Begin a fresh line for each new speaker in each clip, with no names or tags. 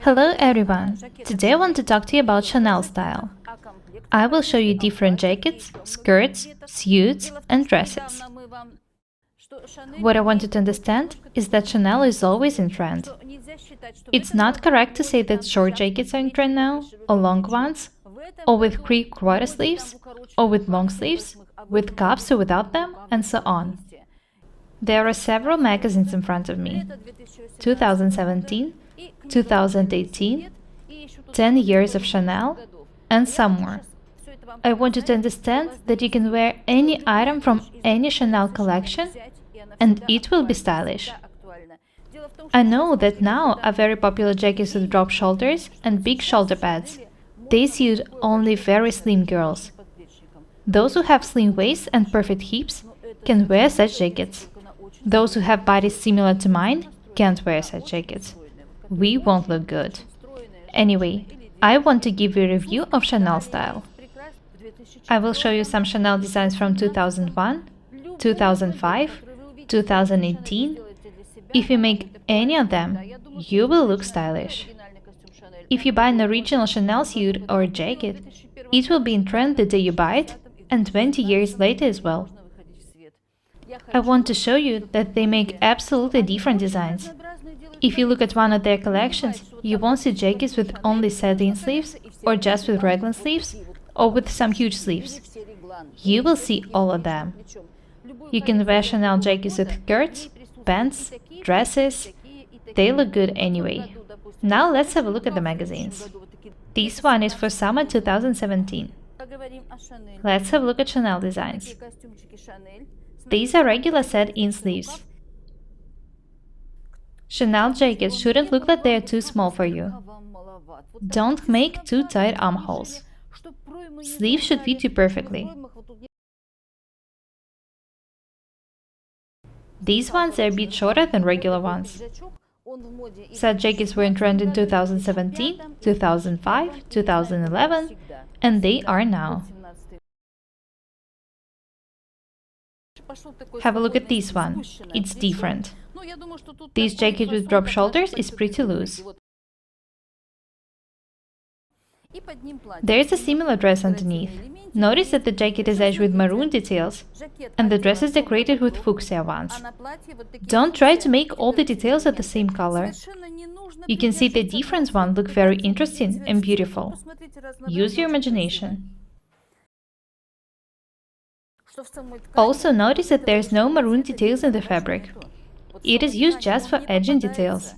Hello everyone! Today I want to talk to you about Chanel style. I will show you different jackets, skirts, suits and dresses. What I want you to understand is that Chanel is always in trend. It's not correct to say that short jackets are in trend now, or long ones, or with three-quarter sleeves, or with long sleeves, with cuffs or without them, and so on. There are several magazines in front of me. 2017, 2018, 10 years of Chanel, and some more. I want you to understand that you can wear any item from any Chanel collection and it will be stylish. I know that now are very popular jackets with drop shoulders and big shoulder pads. They suit only very slim girls. Those who have slim waists and perfect hips can wear such jackets. Those who have bodies similar to mine can't wear such jackets. We won't look good. Anyway, I want to give you a review of Chanel style. I will show you some Chanel designs from 2001, 2005, 2018. If you make any of them, you will look stylish. If you buy an original Chanel suit or jacket, it will be in trend the day you buy it and 20 years later as well. I want to show you that they make absolutely different designs. If you look at one of their collections, you won't see jackets with only satin sleeves, or just with raglan sleeves, or with some huge sleeves. You will see all of them. You can wear Chanel jackets with skirts, pants, dresses. They look good anyway. Now let's have a look at the magazines. This one is for summer 2017. Let's have a look at Chanel designs. These are regular set-in sleeves. Chanel jackets shouldn't look like they are too small for you. Don't make too tight armholes. Sleeves should fit you perfectly. These ones are a bit shorter than regular ones. Such jackets were in trend in 2017, 2005, 2011, and they are now. Have a look at this one. It's different. This jacket with drop shoulders is pretty loose. There is a similar dress underneath. Notice that the jacket is edged with maroon details, and the dress is decorated with fuchsia ones. Don't try to make all the details of the same color. You can see the different ones look very interesting and beautiful. Use your imagination. Also notice that there is no maroon details in the fabric. It is used just for edging details.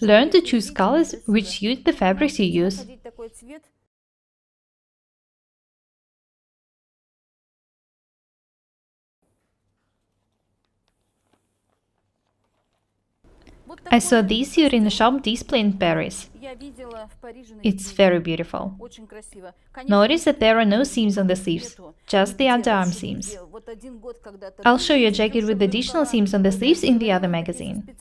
Learn to choose colors which suit the fabrics you use. I saw this suit in a shop display in Paris. It's very beautiful. Notice that there are no seams on the sleeves, just the underarm seams. I'll show you a jacket with additional seams on the sleeves in the other magazine.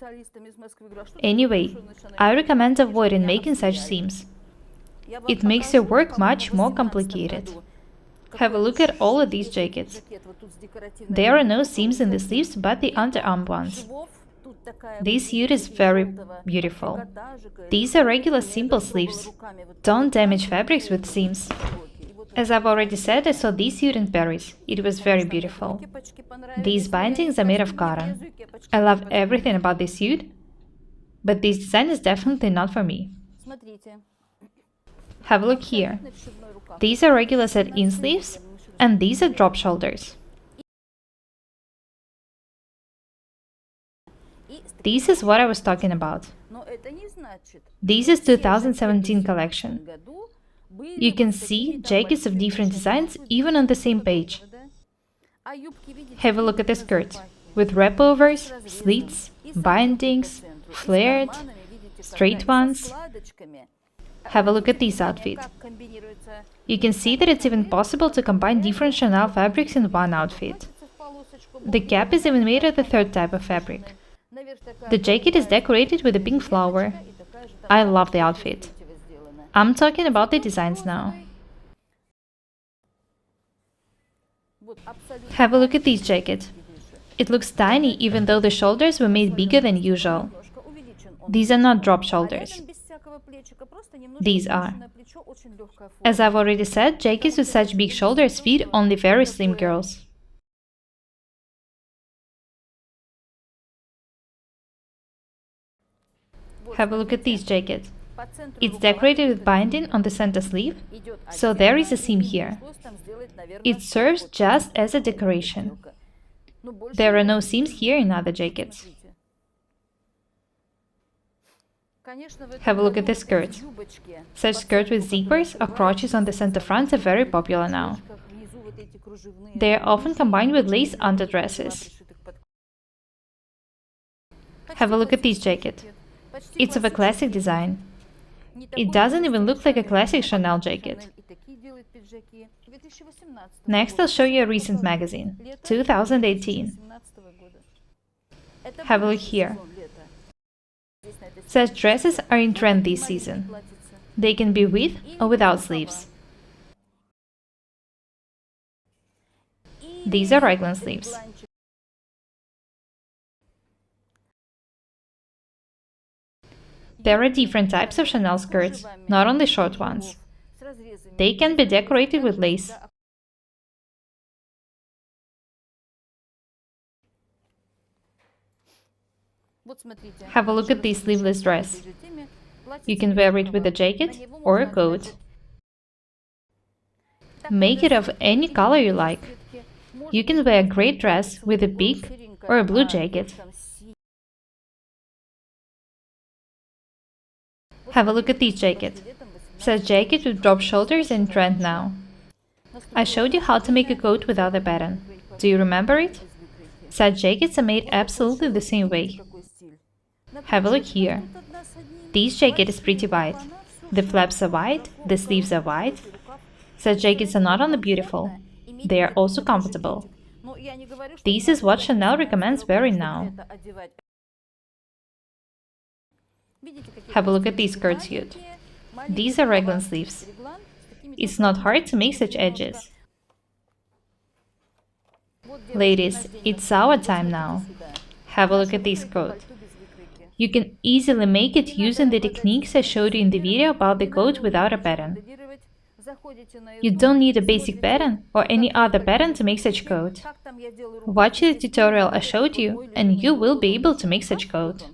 Anyway, I recommend avoiding making such seams. It makes your work much more complicated. Have a look at all of these jackets. There are no seams in the sleeves but the underarm ones. This suit is very beautiful. These are regular simple sleeves. Don't damage fabrics with seams. As I've already said, I saw this suit in Paris. It was very beautiful. These bindings are made of cotton. I love everything about this suit, but this design is definitely not for me. Have a look here. These are regular set-in sleeves, and these are drop shoulders. This is what I was talking about. This is 2017 collection. You can see jackets of different designs even on the same page. Have a look at the skirt, with wrapovers, slits, bindings, flared, straight ones. Have a look at this outfit. You can see that it's even possible to combine different Chanel fabrics in one outfit. The cap is even made of the third type of fabric. The jacket is decorated with a pink flower. I love the outfit. I'm talking about the designs now. Have a look at this jacket. It looks tiny even though the shoulders were made bigger than usual. These are not drop shoulders. These are. As I've already said, jackets with such big shoulders fit only very slim girls. Have a look at this jacket. It's decorated with binding on the center sleeve, so there is a seam here. It serves just as a decoration. There are no seams here in other jackets. Have a look at the skirt. Such skirts with zippers or crotches on the center fronts are very popular now. They are often combined with lace underdresses. Have a look at this jacket. It's of a classic design. It doesn't even look like a classic Chanel jacket. Next, I'll show you a recent magazine, 2018. Have a look here. Such dresses are in trend this season. They can be with or without sleeves. These are raglan sleeves. There are different types of Chanel skirts, not only short ones. They can be decorated with lace. Have a look at this sleeveless dress. You can wear it with a jacket or a coat. Make it of any color you like. You can wear a gray dress with a pink or a blue jacket. Have a look at this jacket. Such jacket with drop shoulders in trend now. I showed you how to make a coat without a pattern. Do you remember it? Such jackets are made absolutely the same way. Have a look here. This jacket is pretty wide. The flaps are wide, the sleeves are wide. Such jackets are not only beautiful, they are also comfortable. This is what Chanel recommends wearing now. Have a look at this skirt suit. These are raglan sleeves. It's not hard to make such edges. Ladies, it's our time now. Have a look at this coat. You can easily make it using the techniques I showed you in the video about the coat without a pattern. You don't need a basic pattern or any other pattern to make such coat. Watch the tutorial I showed you and you will be able to make such coat.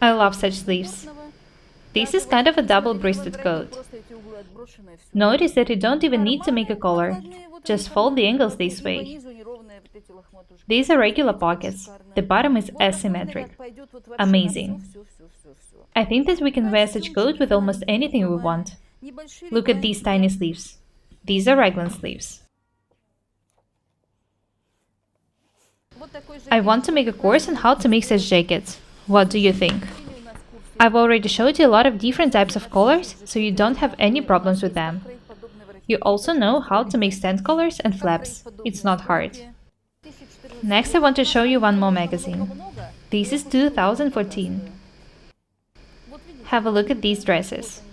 I love such sleeves. This is kind of a double-breasted coat. Notice that you don't even need to make a collar, just fold the angles this way. These are regular pockets, the bottom is asymmetric. Amazing. I think that we can wear such coat with almost anything we want. Look at these tiny sleeves. These are raglan sleeves. I want to make a course on how to make such jackets. What do you think? I've already showed you a lot of different types of collars, so you don't have any problems with them. You also know how to make stand collars and flaps. It's not hard. Next, I want to show you one more magazine. This is 2014. Have a look at these dresses.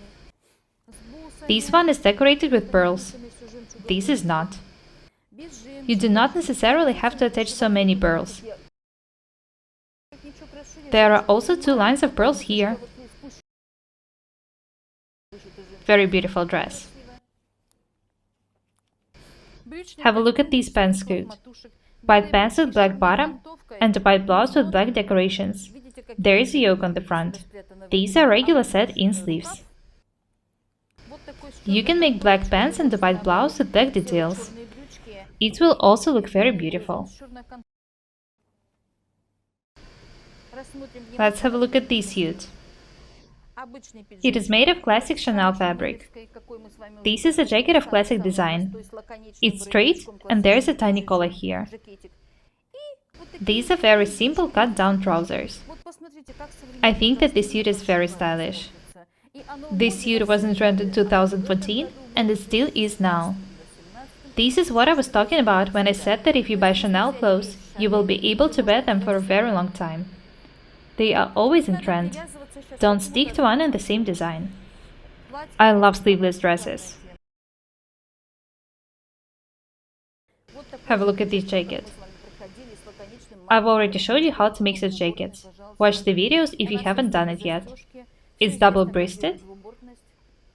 This one is decorated with pearls. This is not. You do not necessarily have to attach so many pearls. There are also two lines of pearls here. Very beautiful dress. Have a look at this pantsuit. White pants with black bottom and a white blouse with black decorations. There is a yoke on the front. These are regular set-in sleeves. You can make black pants and a white blouse with black details. It will also look very beautiful. Let's have a look at this suit. It is made of classic Chanel fabric. This is a jacket of classic design. It's straight and there's a tiny collar here. These are very simple cut-down trousers. I think that this suit is very stylish. This suit was in trend in 2014 and it still is now. This is what I was talking about when I said that if you buy Chanel clothes, you will be able to wear them for a very long time. They are always in trend. Don't stick to one and the same design. I love sleeveless dresses. Have a look at this jacket. I've already showed you how to make such jackets. Watch the videos if you haven't done it yet. It's double-breasted,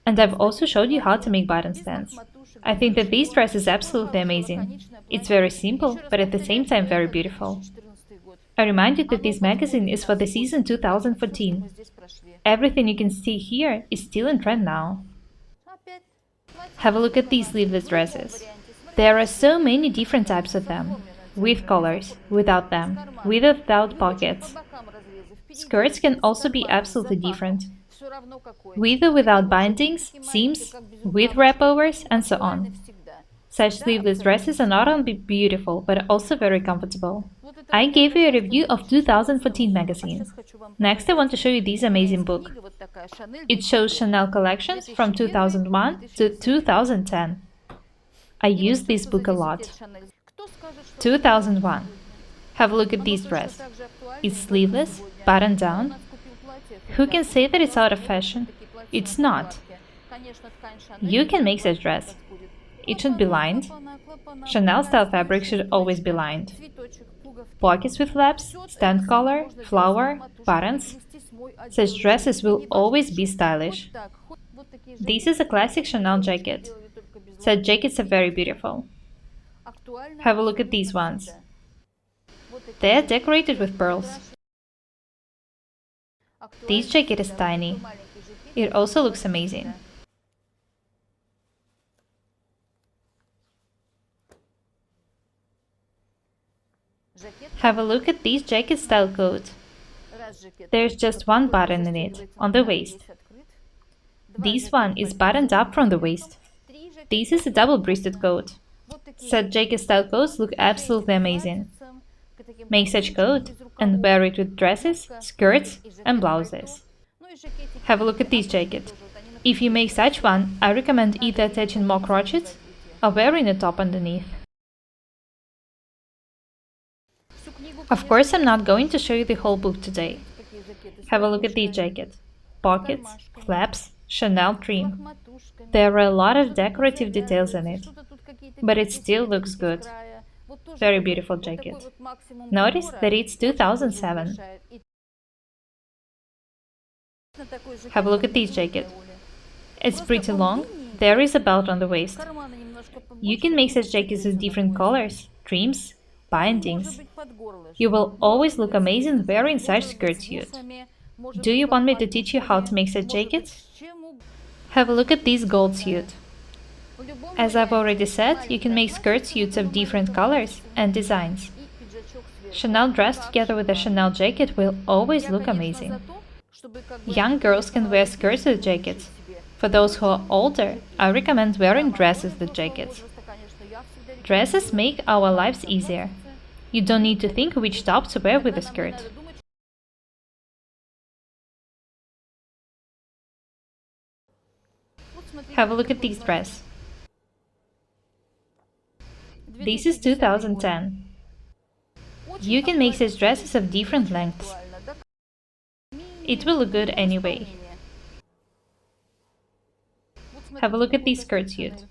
and I've also showed you how to make button stands. I think that this dress is absolutely amazing. It's very simple, but at the same time very beautiful. I remind you that this magazine is for the season 2014. Everything you can see here is still in trend now. Have a look at these sleeveless dresses. There are so many different types of them. With collars, without them, with or without pockets. Skirts can also be absolutely different. With or without bindings, seams, with wrapovers, and so on. Such sleeveless dresses are not only beautiful, but also very comfortable. I gave you a review of 2014 magazine. Next I want to show you this amazing book. It shows Chanel collections from 2001 to 2010. I use this book a lot. 2001. Have a look at this dress. It's sleeveless, buttoned down. Who can say that it's out of fashion? It's not. You can make such dress. It should be lined. Chanel style fabric should always be lined. Pockets with flaps, stand collar, flower, buttons. Such dresses will always be stylish. This is a classic Chanel jacket. Such jackets are very beautiful. Have a look at these ones. They are decorated with pearls. This jacket is tiny. It also looks amazing. Have a look at this jacket style coat. There's just one button in it, on the waist. This one is buttoned up from the waist. This is a double-breasted coat. Such jacket style coats look absolutely amazing. Make such coat and wear it with dresses, skirts and blouses. Have a look at this jacket. If you make such one, I recommend either attaching more crotchets or wearing a top underneath. Of course, I'm not going to show you the whole book today. Have a look at this jacket. Pockets, flaps, Chanel trim. There are a lot of decorative details in it, but it still looks good. Very beautiful jacket. Notice that it's 2007. Have a look at this jacket. It's pretty long, there is a belt on the waist. You can make such jackets with different colors, trims, bindings. You will always look amazing wearing such skirt suit. Do you want me to teach you how to make such jackets? Have a look at this gold suit. As I've already said, you can make skirt suits of different colors and designs. Chanel dress together with a Chanel jacket will always look amazing. Young girls can wear skirts with jackets. For those who are older, I recommend wearing dresses with jackets. Dresses make our lives easier. You don't need to think which top to wear with a skirt. Have a look at this dress. This is 2010. You can make such dresses of different lengths. It will look good anyway. Have a look at this skirt suit.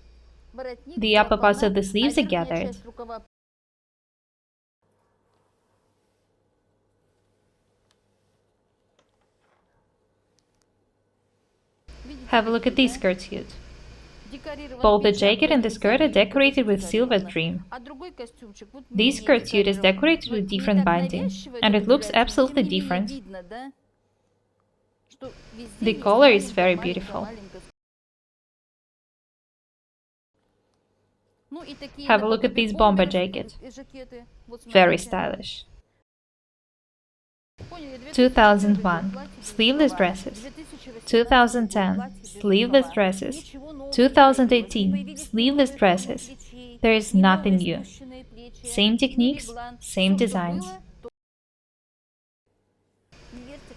The upper parts of the sleeves are gathered. Have a look at this skirt suit. Both the jacket and the skirt are decorated with silver trim. This skirt suit is decorated with different binding, and it looks absolutely different. The color is very beautiful. Have a look at this bomber jacket. Very stylish. 2001. Sleeveless dresses. 2010. Sleeveless dresses. 2018. Sleeveless dresses. There is nothing new. Same techniques, same designs.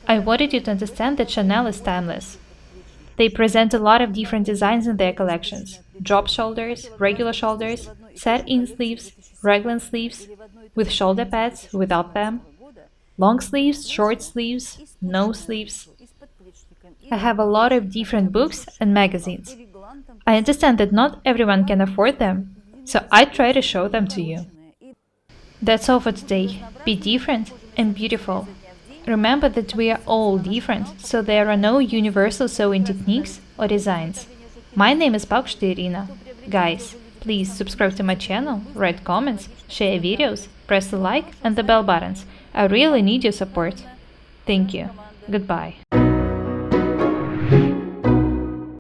I wanted you to understand that Chanel is timeless. They present a lot of different designs in their collections. Drop shoulders, regular shoulders, set-in sleeves, raglan sleeves, with shoulder pads, without them, long sleeves, short sleeves, no sleeves. I have a lot of different books and magazines. I understand that not everyone can afford them, so I try to show them to you. That's all for today. Be different and beautiful. Remember that we are all different, so there are no universal sewing techniques or designs. My name is Pakshti Irina. Guys, please subscribe to my channel, write comments, share videos, press the like and the bell buttons. I really need your support. Thank you. Goodbye.